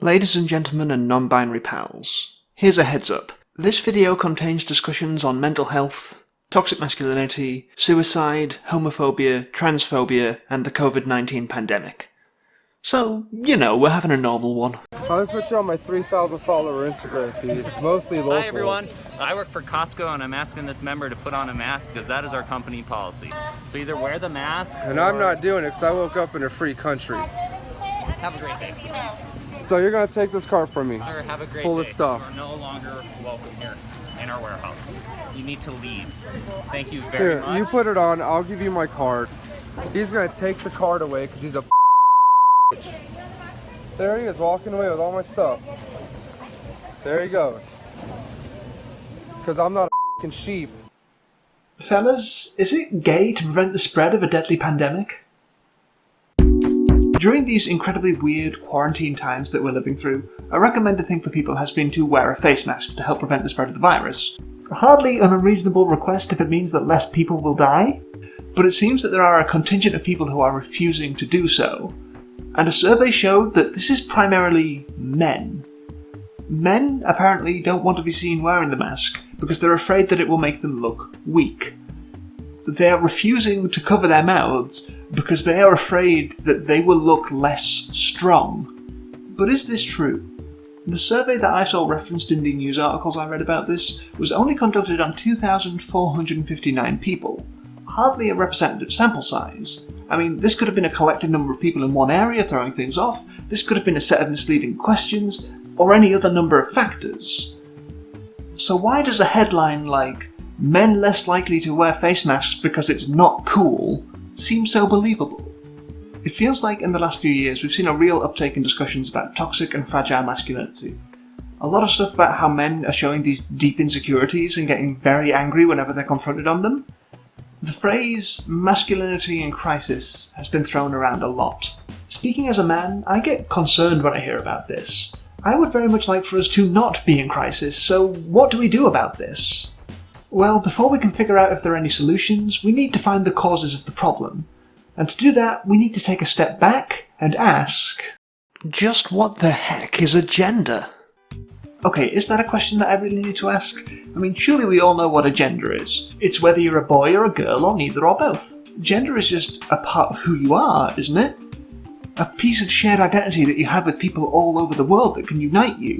Ladies and gentlemen and non-binary pals, here's a heads up. This video contains discussions on mental health, toxic masculinity, suicide, homophobia, transphobia, and the COVID-19 pandemic. So, we're having a normal one. I'll just put you on my 3,000 follower Instagram feed, mostly locals. Hi everyone, I work for Costco and I'm asking this member to put on a mask because that is our company policy. So either wear the mask and I'm not doing it because I woke up in a free country. Have a great day. So you're going to take this cart from me? Sir, have a great full day. Of stuff. You are no longer welcome here in our warehouse. You need to leave. Thank you very much. You put it on, I'll give you my card. He's going to take the card away because he's a bitch. There he is, walking away with all my stuff. There he goes. Because I'm not a sheep. Fellas, is it gay to prevent the spread of a deadly pandemic? During these incredibly weird quarantine times that we're living through, a recommended thing for people has been to wear a face mask to help prevent the spread of the virus. Hardly an unreasonable request if it means that less people will die, but it seems that there are a contingent of people who are refusing to do so. And a survey showed that this is primarily men. Men apparently don't want to be seen wearing the mask because they're afraid that it will make them look weak. They are refusing to cover their mouths because they are afraid that they will look less strong. But is this true? The survey that I saw referenced in the news articles I read about this was only conducted on 2,459 people. Hardly a representative sample size. I mean, this could have been a collected number of people in one area throwing things off, this could have been a set of misleading questions, or any other number of factors. So why does a headline like, "Men less likely to wear face masks because it's not cool," seem so believable? It feels like in the last few years we've seen a real uptake in discussions about toxic and fragile masculinity. A lot of stuff about how men are showing these deep insecurities and getting very angry whenever they're confronted on them. The phrase masculinity in crisis has been thrown around a lot. Speaking as a man, I get concerned when I hear about this. I would very much like for us to not be in crisis, so what do we do about this? Well, before we can figure out if there are any solutions, we need to find the causes of the problem. And to do that, we need to take a step back and ask, just what the heck is a gender? Okay, is that a question that I really need to ask? I mean, surely we all know what a gender is. It's whether you're a boy or a girl or neither or both. Gender is just a part of who you are, isn't it? A piece of shared identity that you have with people all over the world that can unite you.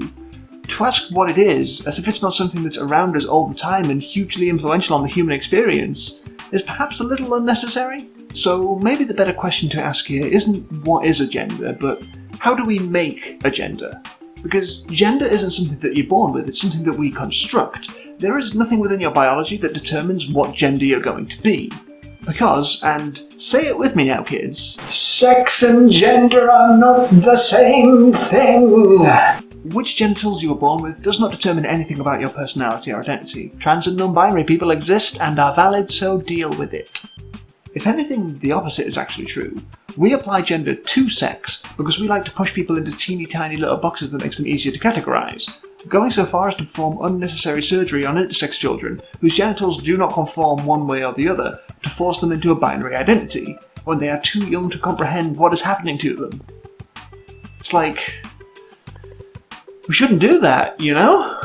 To ask what it is, as if it's not something that's around us all the time and hugely influential on the human experience, is perhaps a little unnecessary. So maybe the better question to ask here isn't what is a gender, but how do we make a gender? Because gender isn't something that you're born with, it's something that we construct. There is nothing within your biology that determines what gender you're going to be. Because, and say it with me now kids, sex and gender are not the same thing. Which genitals you were born with does not determine anything about your personality or identity. Trans and non-binary people exist and are valid, so deal with it. If anything, the opposite is actually true. We apply gender to sex because we like to push people into teeny tiny little boxes that makes them easier to categorise, going so far as to perform unnecessary surgery on intersex children whose genitals do not conform one way or the other to force them into a binary identity when they are too young to comprehend what is happening to them. It's like, we shouldn't do that, you know?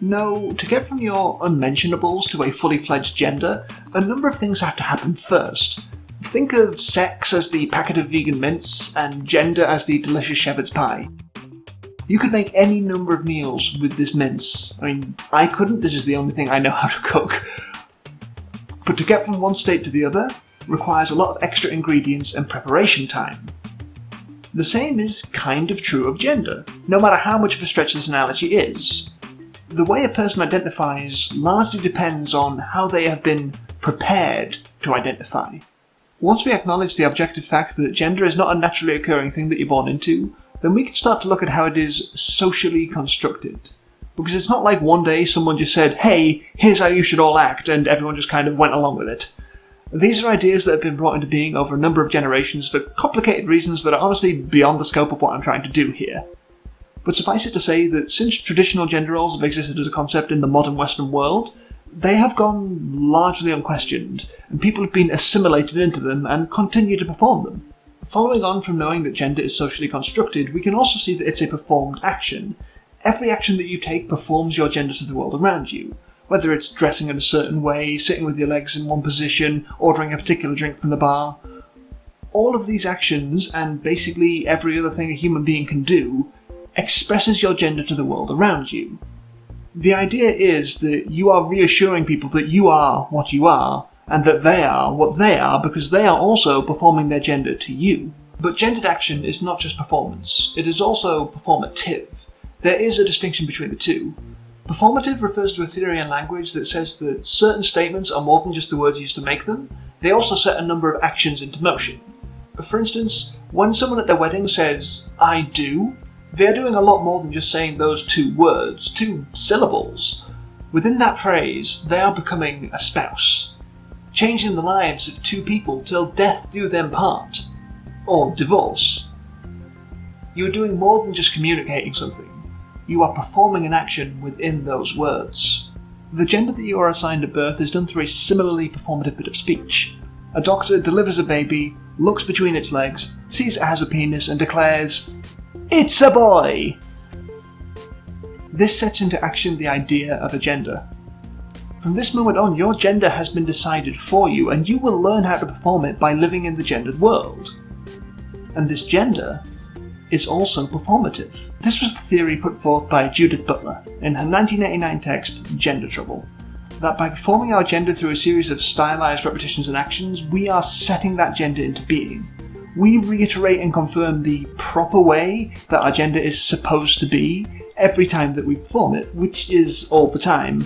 No, to get from your unmentionables to a fully fledged gender, a number of things have to happen first. Think of sex as the packet of vegan mints, and gender as the delicious shepherd's pie. You could make any number of meals with this mince. I mean, I couldn't, this is the only thing I know how to cook. But to get from one state to the other requires a lot of extra ingredients and preparation time. The same is kind of true of gender, no matter how much of a stretch this analogy is. The way a person identifies largely depends on how they have been prepared to identify. Once we acknowledge the objective fact that gender is not a naturally occurring thing that you're born into, then we can start to look at how it is socially constructed. Because it's not like one day someone just said, "Hey, here's how you should all act," and everyone just kind of went along with it. These are ideas that have been brought into being over a number of generations for complicated reasons that are honestly beyond the scope of what I'm trying to do here. But suffice it to say that since traditional gender roles have existed as a concept in the modern Western world, they have gone largely unquestioned, and people have been assimilated into them and continue to perform them. Following on from knowing that gender is socially constructed, we can also see that it's a performed action. Every action that you take performs your gender to the world around you. Whether it's dressing in a certain way, sitting with your legs in one position, ordering a particular drink from the bar. All of these actions, and basically every other thing a human being can do, expresses your gender to the world around you. The idea is that you are reassuring people that you are what you are, and that they are what they are because they are also performing their gender to you. But gendered action is not just performance, it is also performative. There is a distinction between the two. Performative refers to a theory in language that says that certain statements are more than just the words used to make them, they also set a number of actions into motion. For instance, when someone at their wedding says, "I do," they are doing a lot more than just saying those two words, two syllables. Within that phrase, they are becoming a spouse, changing the lives of two people till death do them part, or divorce. You are doing more than just communicating something. You are performing an action within those words. The gender that you are assigned at birth is done through a similarly performative bit of speech. A doctor delivers a baby, looks between its legs, sees it has a penis, and declares, "It's a boy!" This sets into action the idea of a gender. From this moment on, your gender has been decided for you, and you will learn how to perform it by living in the gendered world. And this gender is also performative. This was the theory put forth by Judith Butler in her 1989 text, Gender Trouble, that by performing our gender through a series of stylized repetitions and actions, we are setting that gender into being. We reiterate and confirm the proper way that our gender is supposed to be every time that we perform it, which is all the time.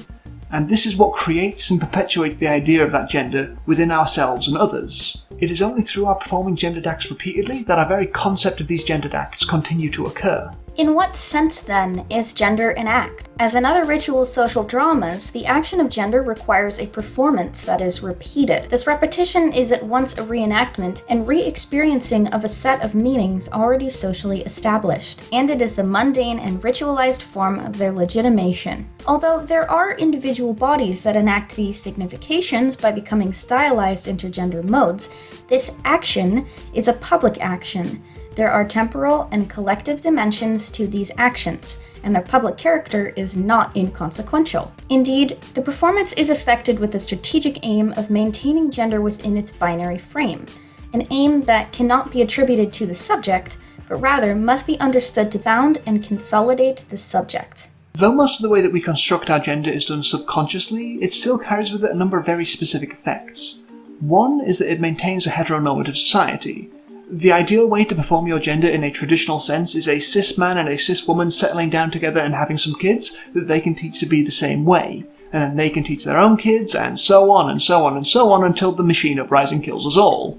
And this is what creates and perpetuates the idea of that gender within ourselves and others. It is only through our performing gendered acts repeatedly that our very concept of these gendered acts continue to occur. In what sense, then, is gender an act? As in other ritual social dramas, the action of gender requires a performance that is repeated. This repetition is at once a reenactment and re-experiencing of a set of meanings already socially established, and it is the mundane and ritualized form of their legitimation. Although there are individual bodies that enact these significations by becoming stylized intergender modes, this action is a public action. There are temporal and collective dimensions to these actions, and their public character is not inconsequential. Indeed, the performance is effected with the strategic aim of maintaining gender within its binary frame, an aim that cannot be attributed to the subject, but rather must be understood to found and consolidate the subject. Though most of the way that we construct our gender is done subconsciously, it still carries with it a number of very specific effects. One is that it maintains a heteronormative society. The ideal way to perform your gender in a traditional sense is a cis man and a cis woman settling down together and having some kids that they can teach to be the same way, and then they can teach their own kids, and so on and so on and so on until the machine uprising kills us all.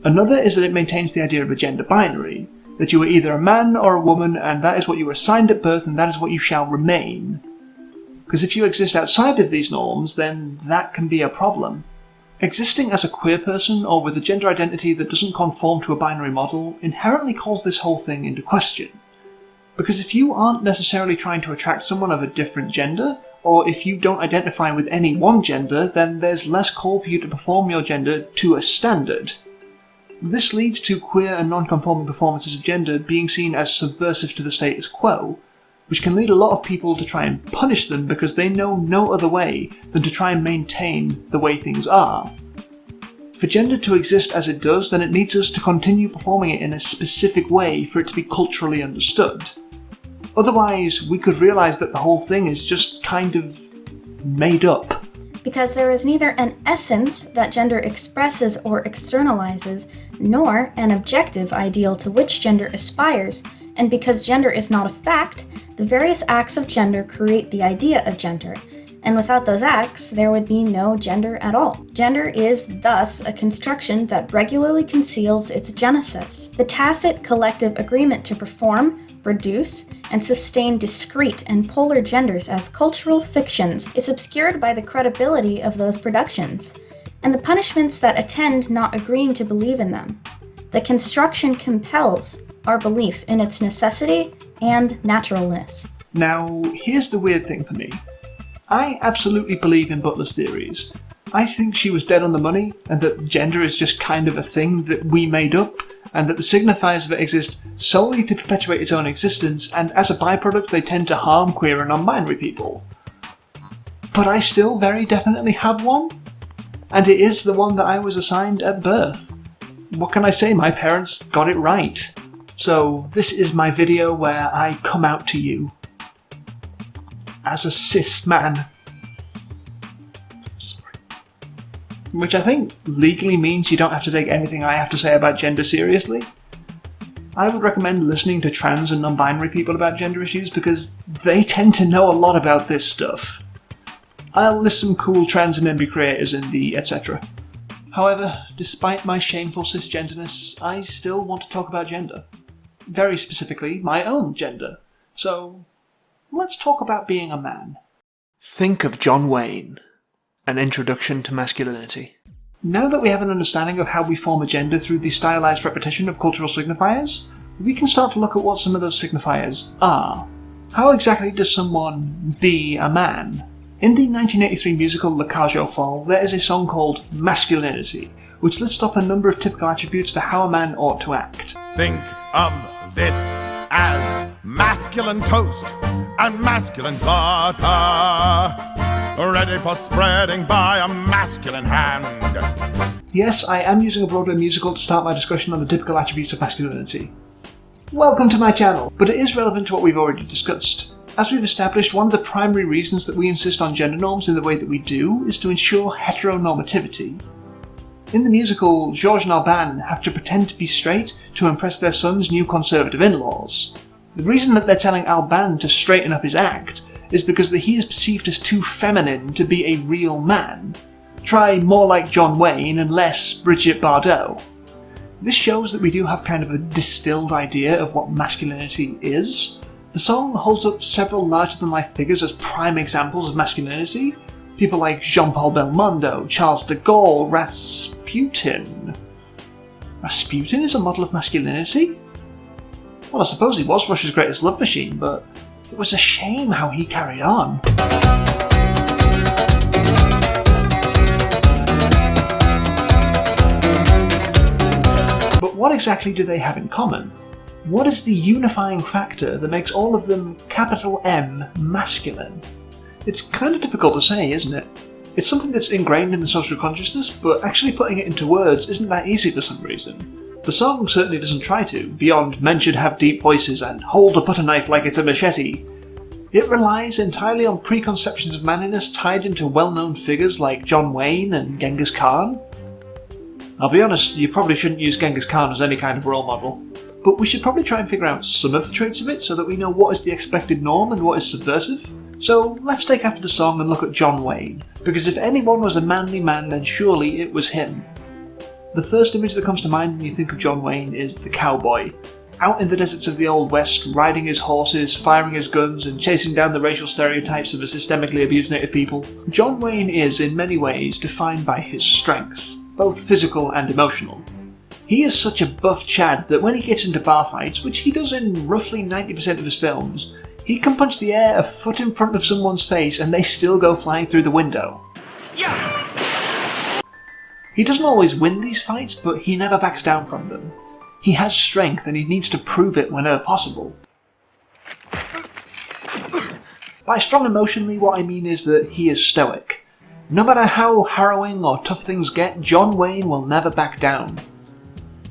Another is that it maintains the idea of a gender binary, that you are either a man or a woman, and that is what you were assigned at birth, and that is what you shall remain. Because if you exist outside of these norms, then that can be a problem. Existing as a queer person, or with a gender identity that doesn't conform to a binary model, inherently calls this whole thing into question. Because if you aren't necessarily trying to attract someone of a different gender, or if you don't identify with any one gender, then there's less call for you to perform your gender to a standard. This leads to queer and non-conforming performances of gender being seen as subversive to the status quo, which can lead a lot of people to try and punish them because they know no other way than to try and maintain the way things are. For gender to exist as it does, then it needs us to continue performing it in a specific way for it to be culturally understood. Otherwise, we could realise that the whole thing is just kind of made up. Because there is neither an essence that gender expresses or externalizes, nor an objective ideal to which gender aspires, and because gender is not a fact, the various acts of gender create the idea of gender, and without those acts, there would be no gender at all. Gender is, thus, a construction that regularly conceals its genesis. The tacit collective agreement to perform, produce, and sustain discrete and polar genders as cultural fictions is obscured by the credibility of those productions, and the punishments that attend not agreeing to believe in them. The construction compels our belief in its necessity and naturalness. Now, here's the weird thing for me. I absolutely believe in Butler's theories. I think she was dead on the money, and that gender is just kind of a thing that we made up, and that the signifiers of it exist solely to perpetuate its own existence, and as a byproduct they tend to harm queer and non-binary people. But I still very definitely have one, and it is the one that I was assigned at birth. What can I say, my parents got it right. So this is my video where I come out to you as a cis man. Sorry. Which I think legally means you don't have to take anything I have to say about gender seriously. I would recommend listening to trans and non-binary people about gender issues because they tend to know a lot about this stuff. I'll list some cool trans and NB creators in the etc. However, despite my shameful cisgenderness, I still want to talk about gender. Very specifically, my own gender. So, let's talk about being a man. Think of John Wayne. An Introduction to Masculinity. Now that we have an understanding of how we form a gender through the stylized repetition of cultural signifiers, we can start to look at what some of those signifiers are. How exactly does someone be a man? In the 1983 musical La Cage aux Folles, there is a song called Masculinity, which lists up a number of typical attributes for how a man ought to act. Think of this as masculine toast and masculine butter, ready for spreading by a masculine hand. Yes, I am using a Broadway musical to start my discussion on the typical attributes of masculinity. Welcome to my channel, but it is relevant to what we've already discussed. As we've established, one of the primary reasons that we insist on gender norms in the way that we do is to ensure heteronormativity. In the musical, Georges and Alban have to pretend to be straight to impress their son's new conservative in-laws. The reason that they're telling Alban to straighten up his act is because that he is perceived as too feminine to be a real man. Try more like John Wayne and less Brigitte Bardot. This shows that we do have kind of a distilled idea of what masculinity is. The song holds up several larger-than-life figures as prime examples of masculinity. People like Jean-Paul Belmondo, Charles de Gaulle, Rasputin. Rasputin is a model of masculinity? Well, I suppose he was Russia's greatest love machine, but it was a shame how he carried on. But what exactly do they have in common? What is the unifying factor that makes all of them capital M masculine? It's kind of difficult to say, isn't it? It's something that's ingrained in the social consciousness, but actually putting it into words isn't that easy for some reason. The song certainly doesn't try to, beyond men should have deep voices and hold a butter knife like it's a machete. It relies entirely on preconceptions of manliness tied into well-known figures like John Wayne and Genghis Khan. I'll be honest, you probably shouldn't use Genghis Khan as any kind of role model. But we should probably try and figure out some of the traits of it so that we know what is the expected norm and what is subversive. So let's take after the song and look at John Wayne, because if anyone was a manly man then surely it was him. The first image that comes to mind when you think of John Wayne is the cowboy. Out in the deserts of the Old West, riding his horses, firing his guns, and chasing down the racial stereotypes of a systemically abused native people. John Wayne is, in many ways, defined by his strength, both physical and emotional. He is such a buff Chad that when he gets into bar fights, which he does in roughly 90% of his films, he can punch the air a foot in front of someone's face and they still go flying through the window. Yeah! He doesn't always win these fights, but he never backs down from them. He has strength and he needs to prove it whenever possible. By strong emotionally, what I mean is that he is stoic. No matter how harrowing or tough things get, John Wayne will never back down.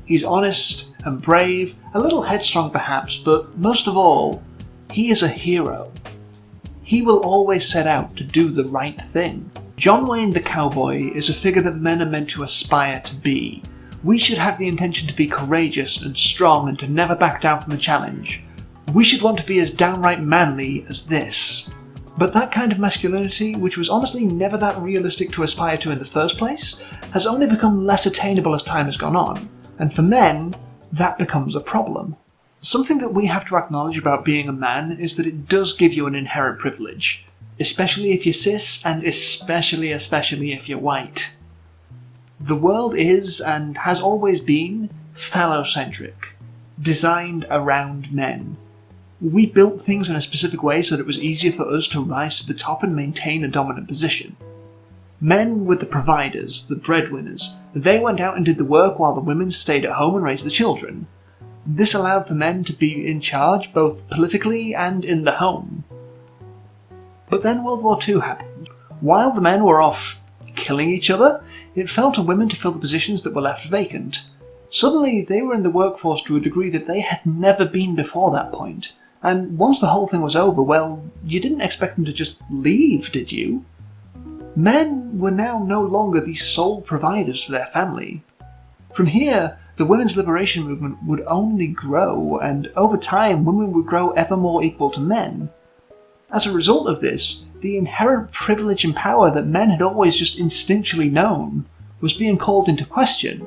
He's honest and brave, a little headstrong perhaps, but most of all, he is a hero. He will always set out to do the right thing. John Wayne the cowboy is a figure that men are meant to aspire to be. We should have the intention to be courageous and strong and to never back down from the challenge. We should want to be as downright manly as this. But that kind of masculinity, which was honestly never that realistic to aspire to in the first place, has only become less attainable as time has gone on. And for men, that becomes a problem. Something that we have to acknowledge about being a man is that it does give you an inherent privilege, especially if you're cis and especially if you're white. The world is, and has always been, phallocentric, designed around men. We built things in a specific way so that it was easier for us to rise to the top and maintain a dominant position. Men were the providers, the breadwinners. They went out and did the work while the women stayed at home and raised the children. This allowed for men to be in charge both politically and in the home. But then World War II happened. While the men were off killing each other, it fell to women to fill the positions that were left vacant. Suddenly, they were in the workforce to a degree that they had never been before that point. And once the whole thing was over, well, you didn't expect them to just leave, did you? Men were now no longer the sole providers for their family. From here, the women's liberation movement would only grow, and over time, women would grow ever more equal to men. As a result of this, the inherent privilege and power that men had always just instinctually known was being called into question.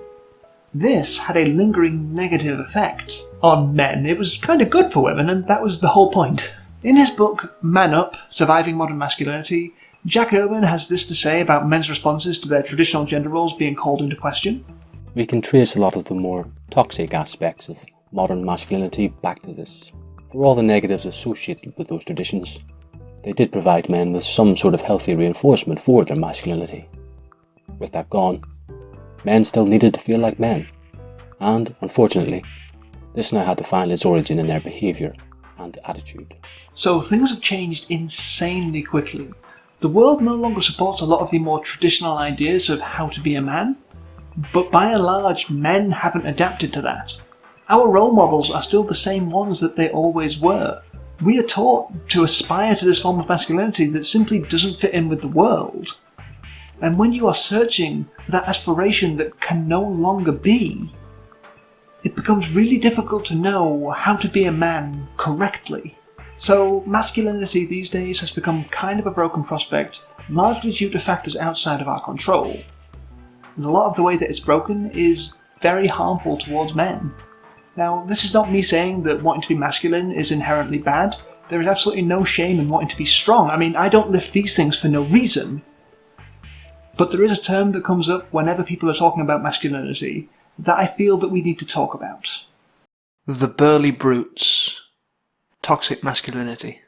This had a lingering negative effect on men. It was kind of good for women, and that was the whole point. In his book, Man Up, Surviving Modern Masculinity, Jack Urban has this to say about men's responses to their traditional gender roles being called into question. We can trace a lot of the more toxic aspects of modern masculinity back to this. For all the negatives associated with those traditions, they did provide men with some sort of healthy reinforcement for their masculinity. With that gone, men still needed to feel like men, and, unfortunately, this now had to find its origin in their behaviour and attitude. So things have changed insanely quickly. The world no longer supports a lot of the more traditional ideas of how to be a man, but by and large, men haven't adapted to that. Our role models are still the same ones that they always were. We are taught to aspire to this form of masculinity that simply doesn't fit in with the world. And when you are searching for that aspiration that can no longer be, it becomes really difficult to know how to be a man correctly. So masculinity these days has become kind of a broken prospect, largely due to factors outside of our control. And a lot of the way that it's broken is very harmful towards men. Now, this is not me saying that wanting to be masculine is inherently bad. There is absolutely no shame in wanting to be strong. I mean, I don't lift these things for no reason. But there is a term that comes up whenever people are talking about masculinity that I feel that we need to talk about. The burly brutes. Toxic masculinity.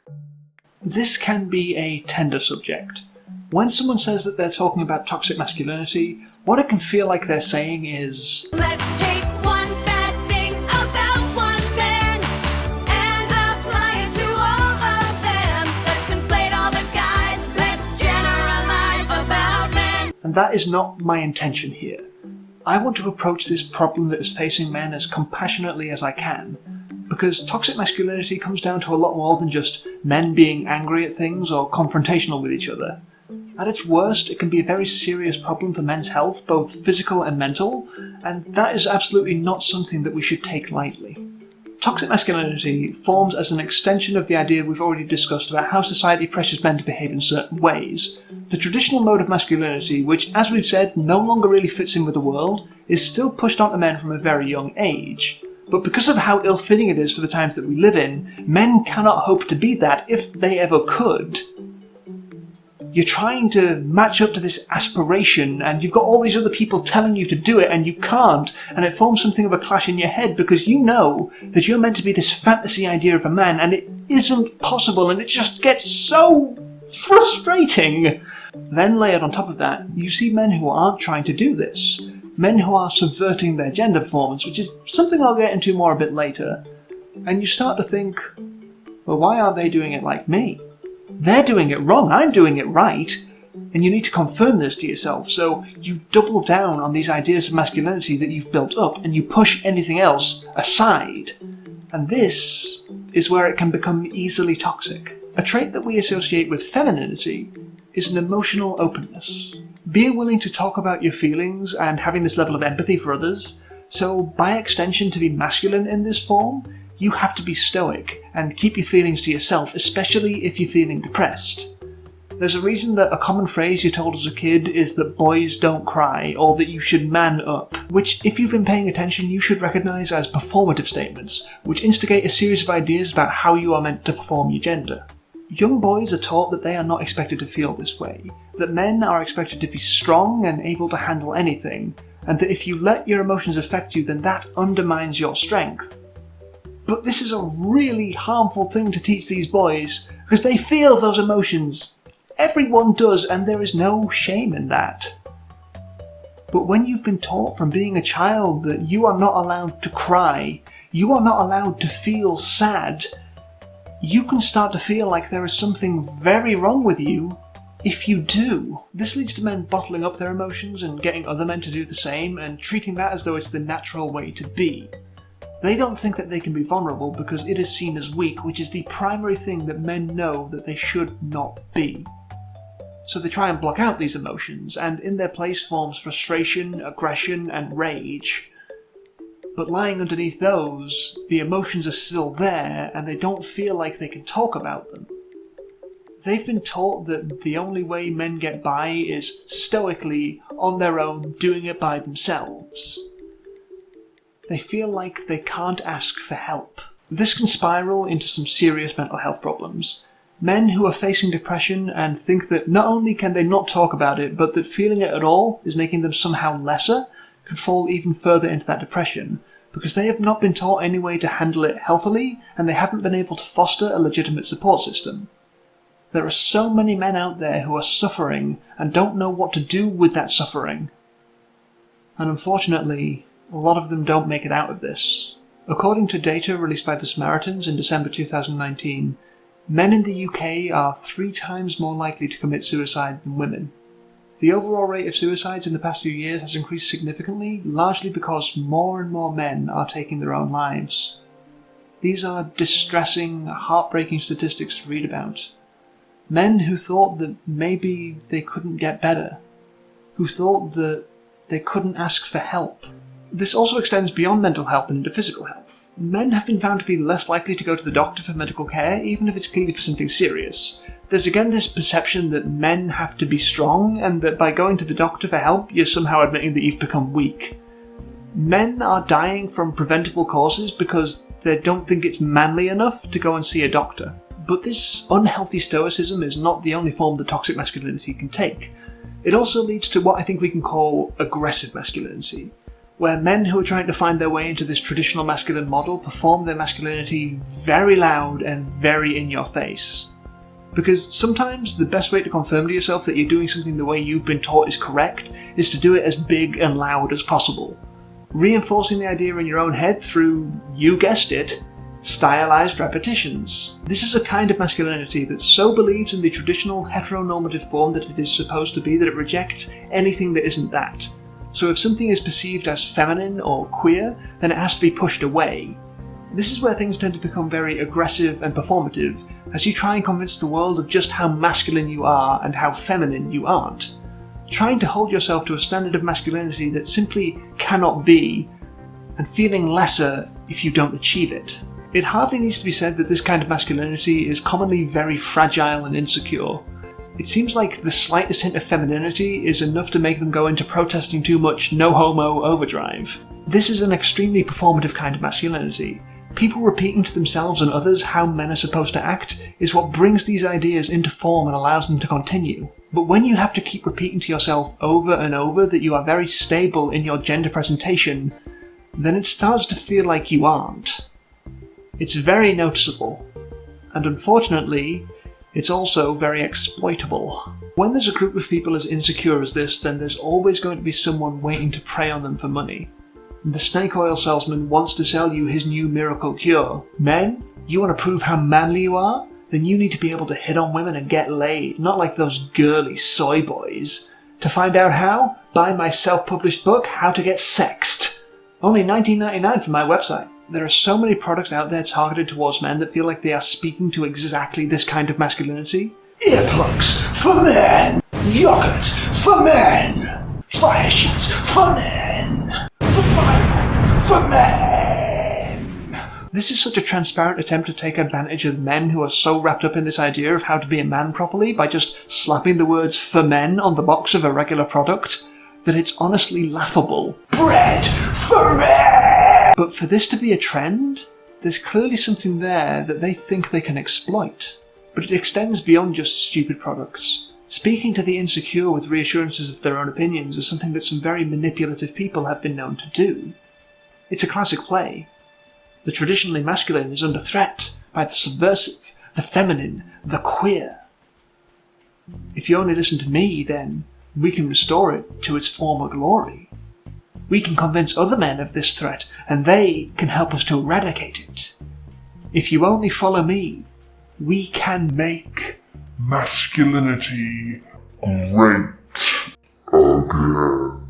This can be a tender subject. When someone says that they're talking about toxic masculinity, what it can feel like they're saying is, let's take one bad thing about one man and apply it to all of them. Let's conflate all the guys, let's generalize about men. And that is not my intention here. I want to approach this problem that is facing men as compassionately as I can, because toxic masculinity comes down to a lot more than just men being angry at things or confrontational with each other. At its worst, it can be a very serious problem for men's health, both physical and mental, and that is absolutely not something that we should take lightly. Toxic masculinity forms as an extension of the idea we've already discussed about how society pressures men to behave in certain ways. The traditional mode of masculinity, which, as we've said, no longer really fits in with the world, is still pushed onto men from a very young age. But because of how ill-fitting it is for the times that we live in, men cannot hope to be that if they ever could. You're trying to match up to this aspiration, and you've got all these other people telling you to do it, and you can't, and it forms something of a clash in your head because you know that you're meant to be this fantasy idea of a man, and it isn't possible, and it just gets so frustrating. Then layered on top of that, you see men who aren't trying to do this. Men who are subverting their gender performance, which is something I'll get into more a bit later. And you start to think, well, why aren't they doing it like me? They're doing it wrong, I'm doing it right. And you need to confirm this to yourself, so you double down on these ideas of masculinity that you've built up, and you push anything else aside. And this is where it can become easily toxic. A trait that we associate with femininity is an emotional openness. Being willing to talk about your feelings and having this level of empathy for others, so by extension to be masculine in this form, you have to be stoic and keep your feelings to yourself, especially if you're feeling depressed. There's a reason that a common phrase you're told as a kid is that boys don't cry, or that you should man up, which, if you've been paying attention, you should recognise as performative statements, which instigate a series of ideas about how you are meant to perform your gender. Young boys are taught that they are not expected to feel this way, that men are expected to be strong and able to handle anything, and that if you let your emotions affect you, then that undermines your strength. But this is a really harmful thing to teach these boys, because they feel those emotions Everyone does, and there is no shame in that. But when you've been taught from being a child that you are not allowed to cry, you are not allowed to feel sad, you can start to feel like there is something very wrong with you if you do. This leads to men bottling up their emotions and getting other men to do the same, and treating that as though it's the natural way to be. They don't think that they can be vulnerable because it is seen as weak, which is the primary thing that men know that they should not be. So they try and block out these emotions, and in their place forms frustration, aggression, and rage. But lying underneath those, the emotions are still there, and they don't feel like they can talk about them. They've been taught that the only way men get by is stoically, on their own, doing it by themselves. They feel like they can't ask for help. This can spiral into some serious mental health problems. Men who are facing depression and think that not only can they not talk about it, but that feeling it at all is making them somehow lesser, can fall even further into that depression, because they have not been taught any way to handle it healthily, and they haven't been able to foster a legitimate support system. There are so many men out there who are suffering and don't know what to do with that suffering. And unfortunately, a lot of them don't make it out of this. According to data released by the Samaritans in December 2019, men in the UK are 3 times more likely to commit suicide than women. The overall rate of suicides in the past few years has increased significantly, largely because more and more men are taking their own lives. These are distressing, heartbreaking statistics to read about. Men who thought that maybe they couldn't get better, who thought that they couldn't ask for help. This also extends beyond mental health and into physical health. Men have been found to be less likely to go to the doctor for medical care, even if it's clearly for something serious. There's again this perception that men have to be strong, and that by going to the doctor for help, you're somehow admitting that you've become weak. Men are dying from preventable causes because they don't think it's manly enough to go and see a doctor. But this unhealthy stoicism is not the only form that toxic masculinity can take. It also leads to what I think we can call aggressive masculinity, where men who are trying to find their way into this traditional masculine model perform their masculinity very loud and very in your face. Because sometimes the best way to confirm to yourself that you're doing something the way you've been taught is correct is to do it as big and loud as possible, reinforcing the idea in your own head through, you guessed it, stylized repetitions. This is a kind of masculinity that so believes in the traditional heteronormative form that it is supposed to be that it rejects anything that isn't that. So if something is perceived as feminine or queer, then it has to be pushed away. This is where things tend to become very aggressive and performative, as you try and convince the world of just how masculine you are and how feminine you aren't. Trying to hold yourself to a standard of masculinity that simply cannot be, and feeling lesser if you don't achieve it. It hardly needs to be said that this kind of masculinity is commonly very fragile and insecure. It seems like the slightest hint of femininity is enough to make them go into protesting too much no homo overdrive. This is an extremely performative kind of masculinity. People repeating to themselves and others how men are supposed to act is what brings these ideas into form and allows them to continue. But when you have to keep repeating to yourself over and over that you are very stable in your gender presentation, then it starts to feel like you aren't. It's very noticeable, and unfortunately, it's also very exploitable. When there's a group of people as insecure as this, then there's always going to be someone waiting to prey on them for money. The snake oil salesman wants to sell you his new miracle cure. Men, you want to prove how manly you are? Then you need to be able to hit on women and get laid, not like those girly soy boys. To find out how? Buy my self-published book, How to Get Sexed. Only $19.99 from my website. There are so many products out there targeted towards men that feel like they are speaking to exactly this kind of masculinity. Earplugs for men! Yogurt for men! Fire sheets for men! The Bible for men! This is such a transparent attempt to take advantage of men who are so wrapped up in this idea of how to be a man properly by just slapping the words for men on the box of a regular product that it's honestly laughable. Bread for men! But for this to be a trend, there's clearly something there that they think they can exploit. But it extends beyond just stupid products. Speaking to the insecure with reassurances of their own opinions is something that some very manipulative people have been known to do. It's a classic play. The traditionally masculine is under threat by the subversive, the feminine, the queer. If you only listen to me, then we can restore it to its former glory. We can convince other men of this threat, and they can help us to eradicate it. If you only follow me, we can make masculinity great again.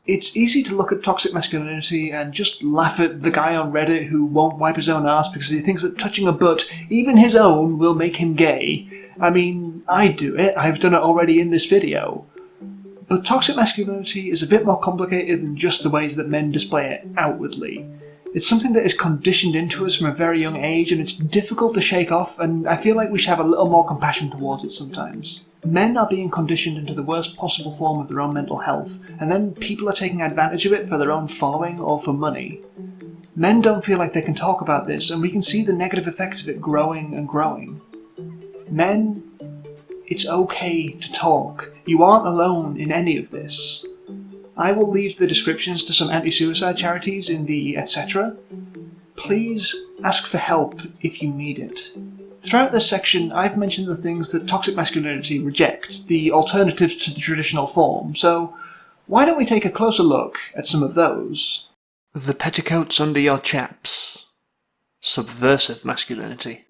It's easy to look at toxic masculinity and just laugh at the guy on Reddit who won't wipe his own ass because he thinks that touching a butt, even his own, will make him gay. I mean, I do it. I've done it already in this video. But toxic masculinity is a bit more complicated than just the ways that men display it outwardly. It's something that is conditioned into us from a very young age, and it's difficult to shake off, and I feel like we should have a little more compassion towards it sometimes. Men are being conditioned into the worst possible form of their own mental health, and then people are taking advantage of it for their own following or for money. Men don't feel like they can talk about this, and we can see the negative effects of it growing and growing. Men, it's okay to talk. You aren't alone in any of this. I will leave the descriptions to some anti-suicide charities in the etc. Please ask for help if you need it. Throughout this section, I've mentioned the things that toxic masculinity rejects, the alternatives to the traditional form, so why don't we take a closer look at some of those? The petticoats under your chaps. Subversive masculinity.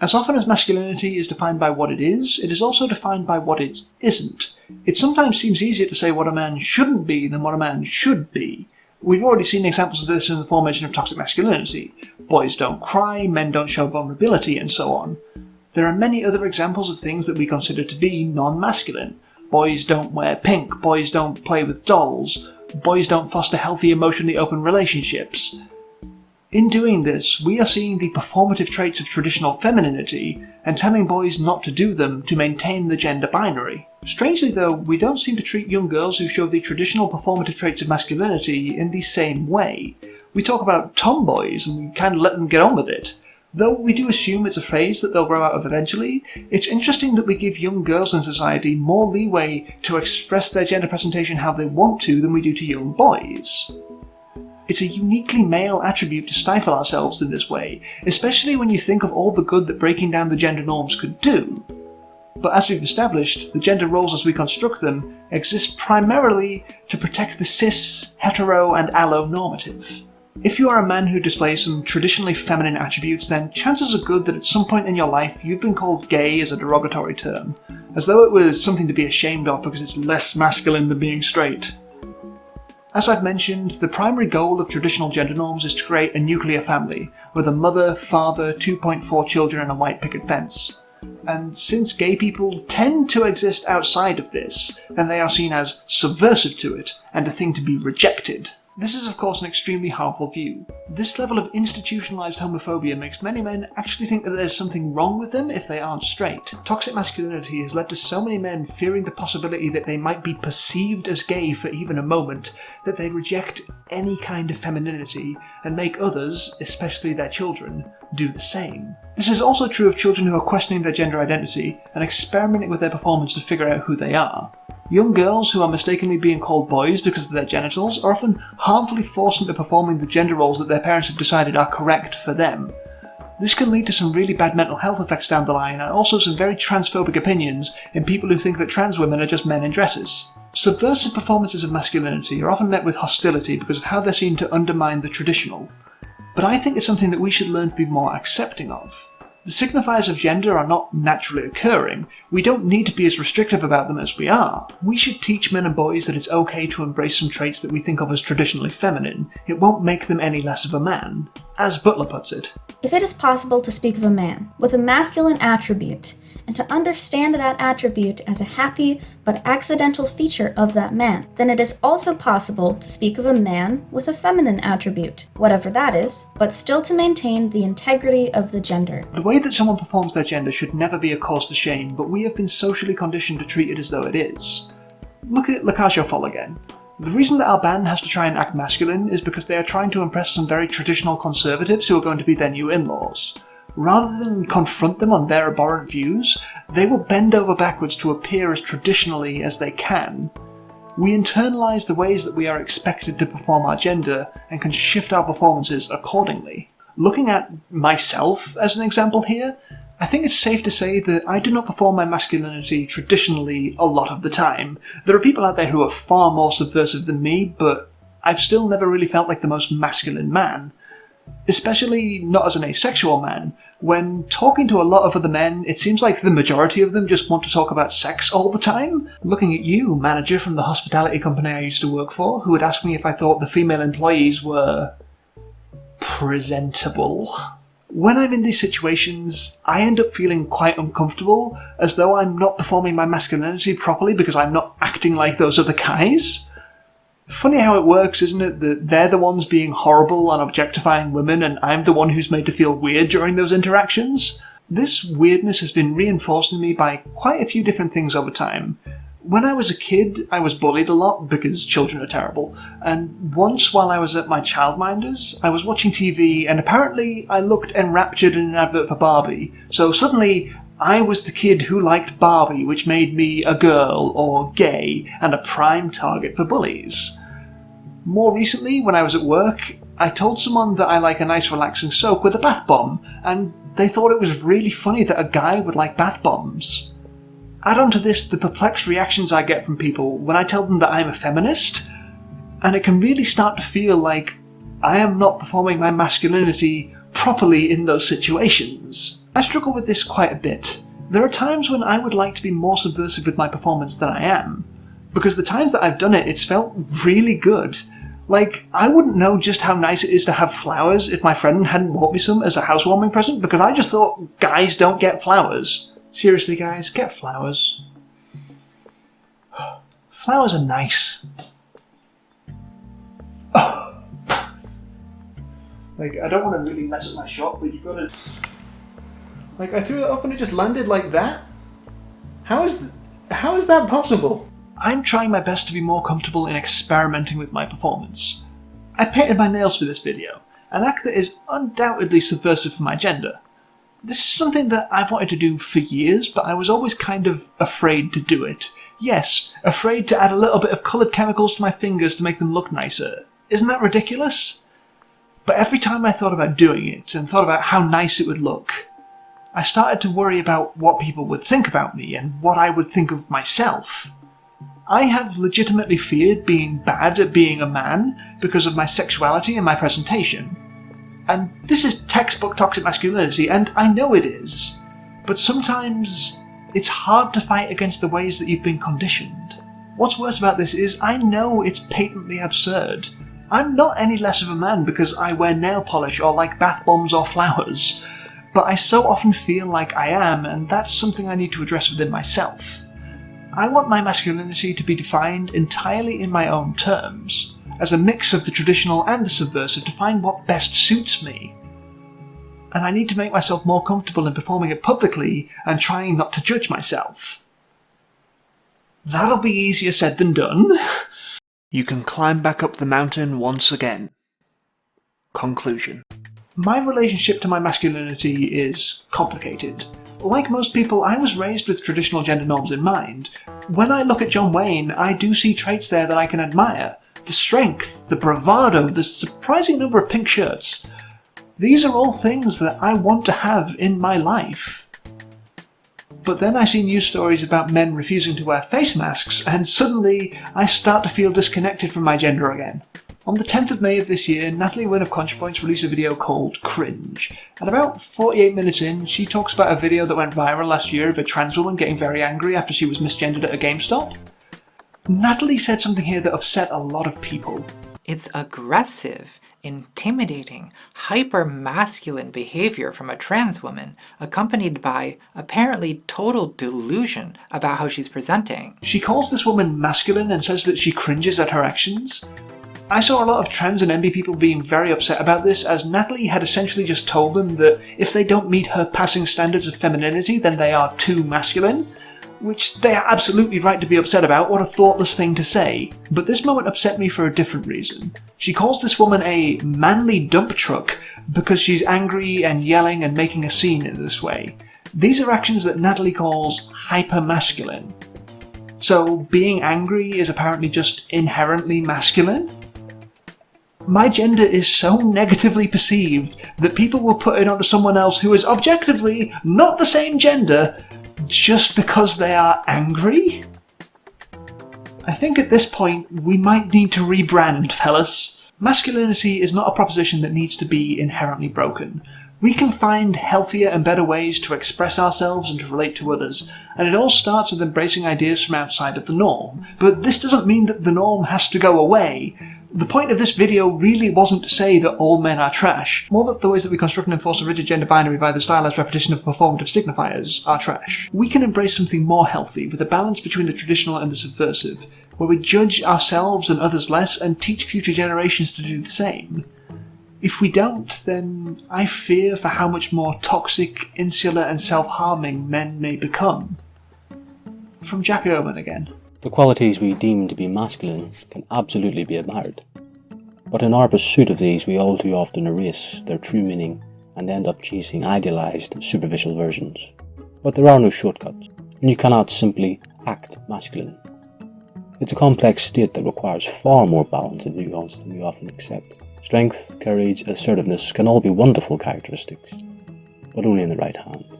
As often as masculinity is defined by what it is also defined by what it isn't. It sometimes seems easier to say what a man shouldn't be than what a man should be. We've already seen examples of this in the formation of toxic masculinity. Boys don't cry, men don't show vulnerability, and so on. There are many other examples of things that we consider to be non-masculine. Boys don't wear pink, boys don't play with dolls, boys don't foster healthy, emotionally open relationships. In doing this, we are seeing the performative traits of traditional femininity and telling boys not to do them to maintain the gender binary. Strangely though, we don't seem to treat young girls who show the traditional performative traits of masculinity in the same way. We talk about tomboys and we kind of let them get on with it. Though we do assume it's a phase that they'll grow out of eventually, it's interesting that we give young girls in society more leeway to express their gender presentation how they want to than we do to young boys. It's a uniquely male attribute to stifle ourselves in this way, especially when you think of all the good that breaking down the gender norms could do. But as we've established, the gender roles as we construct them exist primarily to protect the cis, hetero, and allo-normative. If you are a man who displays some traditionally feminine attributes, then chances are good that at some point in your life you've been called gay as a derogatory term, as though it was something to be ashamed of because it's less masculine than being straight. As I've mentioned, the primary goal of traditional gender norms is to create a nuclear family, with a mother, father, 2.4 children and a white picket fence. And since gay people tend to exist outside of this, then they are seen as subversive to it, and a thing to be rejected. This is of course an extremely harmful view. This level of institutionalized homophobia makes many men actually think that there's something wrong with them if they aren't straight. Toxic masculinity has led to so many men fearing the possibility that they might be perceived as gay for even a moment, that they reject any kind of femininity and make others, especially their children, do the same. This is also true of children who are questioning their gender identity and experimenting with their performance to figure out who they are. Young girls who are mistakenly being called boys because of their genitals are often harmfully forced into performing the gender roles that their parents have decided are correct for them. This can lead to some really bad mental health effects down the line, and also some very transphobic opinions in people who think that trans women are just men in dresses. Subversive performances of masculinity are often met with hostility because of how they're seen to undermine the traditional. But I think it's something that we should learn to be more accepting of. The signifiers of gender are not naturally occurring. We don't need to be as restrictive about them as we are. We should teach men and boys that it's okay to embrace some traits that we think of as traditionally feminine. It won't make them any less of a man. As Butler puts it, If it is possible to speak of a man with a masculine attribute, and to understand that attribute as a happy but accidental feature of that man, then it is also possible to speak of a man with a feminine attribute, whatever that is, but still to maintain the integrity of the gender. the way that someone performs their gender should never be a cause to shame, but we have been socially conditioned to treat it as though it is. Look at Lacazio Fall again. The reason that our band has to try and act masculine is because they are trying to impress some very traditional conservatives who are going to be their new in-laws. Rather than confront them on their abhorrent views, they will bend over backwards to appear as traditionally as they can. We internalize the ways that we are expected to perform our gender and can shift our performances accordingly. Looking at myself as an example here, I think it's safe to say that I do not perform my masculinity traditionally a lot of the time. There are people out there who are far more subversive than me, but I've still never really felt like the most masculine man. Especially not as an asexual man. When talking to a lot of other men, it seems like the majority of them just want to talk about sex all the time. Looking at you, manager from the hospitality company I used to work for, who would ask me if I thought the female employees were presentable. When I'm in these situations, I end up feeling quite uncomfortable, as though I'm not performing my masculinity properly because I'm not acting like those other guys. Funny how it works, isn't it, that they're the ones being horrible and objectifying women, and I'm the one who's made to feel weird during those interactions? This weirdness has been reinforced in me by quite a few different things over time. When I was a kid, I was bullied a lot, because children are terrible, and once while I was at my childminder's, I was watching TV, and apparently I looked enraptured in an advert for Barbie, so suddenly I was the kid who liked Barbie, which made me a girl, or gay, and a prime target for bullies. More recently, when I was at work, I told someone that I like a nice relaxing soak with a bath bomb, and they thought it was really funny that a guy would like bath bombs. Add on to this the perplexed reactions I get from people when I tell them that I'm a feminist, and it can really start to feel like I am not performing my masculinity properly in those situations. I struggle with this quite a bit. There are times when I would like to be more subversive with my performance than I am, because the times that I've done it, it's felt really good. Like, I wouldn't know just how nice it is to have flowers if my friend hadn't bought me some as a housewarming present, because I just thought guys don't get flowers. Seriously, guys, get flowers. Flowers are nice. Like, I don't want to really mess up my shot, but you've got to... Like, I threw it up and it just landed like that? How is that possible? I'm trying my best to be more comfortable in experimenting with my performance. I painted my nails for this video, an act that is undoubtedly subversive for my gender. This is something that I've wanted to do for years, but I was always kind of afraid to do it. Yes, afraid to add a little bit of coloured chemicals to my fingers to make them look nicer. Isn't that ridiculous? But every time I thought about doing it, and thought about how nice it would look, I started to worry about what people would think about me, and what I would think of myself. I have legitimately feared being bad at being a man because of my sexuality and my presentation. And this is textbook toxic masculinity, and I know it is. But sometimes it's hard to fight against the ways that you've been conditioned. What's worse about this is I know it's patently absurd. I'm not any less of a man because I wear nail polish or like bath bombs or flowers. But I so often feel like I am, and that's something I need to address within myself. I want my masculinity to be defined entirely in my own terms, as a mix of the traditional and the subversive to find what best suits me. And I need to make myself more comfortable in performing it publicly and trying not to judge myself. That'll be easier said than done. You can climb back up the mountain once again. Conclusion. My relationship to my masculinity is complicated. Like most people, I was raised with traditional gender norms in mind. When I look at John Wayne, I do see traits there that I can admire. The strength, the bravado, the surprising number of pink shirts. These are all things that I want to have in my life. But then I see news stories about men refusing to wear face masks, and suddenly I start to feel disconnected from my gender again. On the 10th of May of this year, Natalie Wynn of ContraPoints released a video called Cringe. And about 48 minutes in, she talks about a video that went viral last year of a trans woman getting very angry after she was misgendered at a GameStop. Natalie said something here that upset a lot of people. It's aggressive, intimidating, hyper-masculine behavior from a trans woman, accompanied by apparently total delusion about how she's presenting. She calls this woman masculine and says that she cringes at her actions. I saw a lot of trans and MB people being very upset about this, as Natalie had essentially just told them that if they don't meet her passing standards of femininity, then they are too masculine. Which they are absolutely right to be upset about. What a thoughtless thing to say. But this moment upset me for a different reason. She calls this woman a manly dump truck because she's angry and yelling and making a scene in this way. These are actions that Natalie calls hyper-masculine. So being angry is apparently just inherently masculine? My gender is so negatively perceived that people will put it onto someone else who is objectively not the same gender just because they are angry? I think at this point we might need to rebrand, fellas. Masculinity is not a proposition that needs to be inherently broken. We can find healthier and better ways to express ourselves and to relate to others, and it all starts with embracing ideas from outside of the norm. But this doesn't mean that the norm has to go away. The point of this video really wasn't to say that all men are trash, more that the ways that we construct and enforce a rigid gender binary via the stylized repetition of performative signifiers are trash. We can embrace something more healthy, with a balance between the traditional and the subversive, where we judge ourselves and others less and teach future generations to do the same. If we don't, then I fear for how much more toxic, insular and self-harming men may become. From Jack Oman again. The qualities we deem to be masculine can absolutely be admired. But in our pursuit of these, we all too often erase their true meaning and end up chasing idealized, superficial versions. But there are no shortcuts, and you cannot simply act masculine. It's a complex state that requires far more balance and nuance than we often accept. Strength, courage, assertiveness can all be wonderful characteristics, but only in the right hands.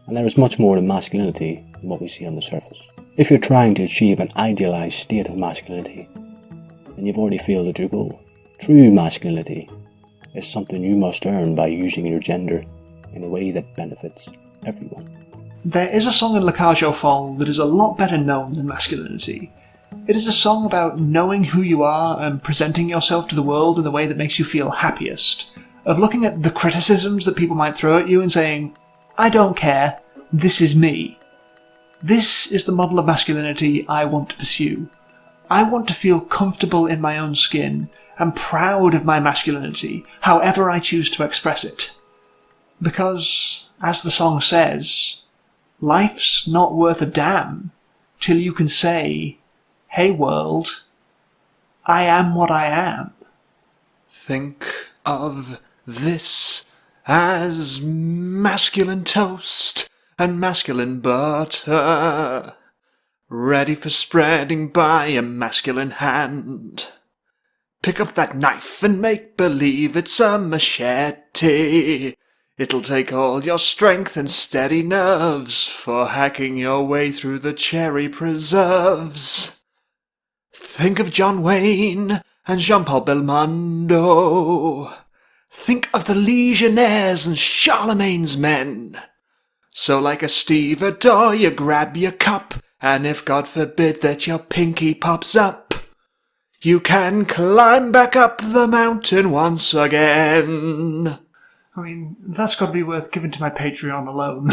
And there is much more to masculinity than what we see on the surface. If you're trying to achieve an idealized state of masculinity, then you've already failed at your goal. True masculinity is something you must earn by using your gender in a way that benefits everyone. There is a song in La Cage aux Folles that is a lot better known than masculinity. It is a song about knowing who you are and presenting yourself to the world in the way that makes you feel happiest. Of looking at the criticisms that people might throw at you and saying, I don't care, this is me. This is the model of masculinity I want to pursue. I want to feel comfortable in my own skin and proud of my masculinity, however I choose to express it. Because, as the song says, life's not worth a damn till you can say, hey world, I am what I am. Think of this as masculine toast and masculine butter, ready for spreading by a masculine hand. Pick up that knife and make believe it's a machete. It'll take all your strength and steady nerves for hacking your way through the cherry preserves. Think of John Wayne and Jean-Paul Belmondo. Think of the Legionnaires and Charlemagne's men. So like a stevedore you grab your cup, and if God forbid that your pinky pops up, you can climb back up the mountain once again. I mean, that's got to be worth giving to my Patreon alone.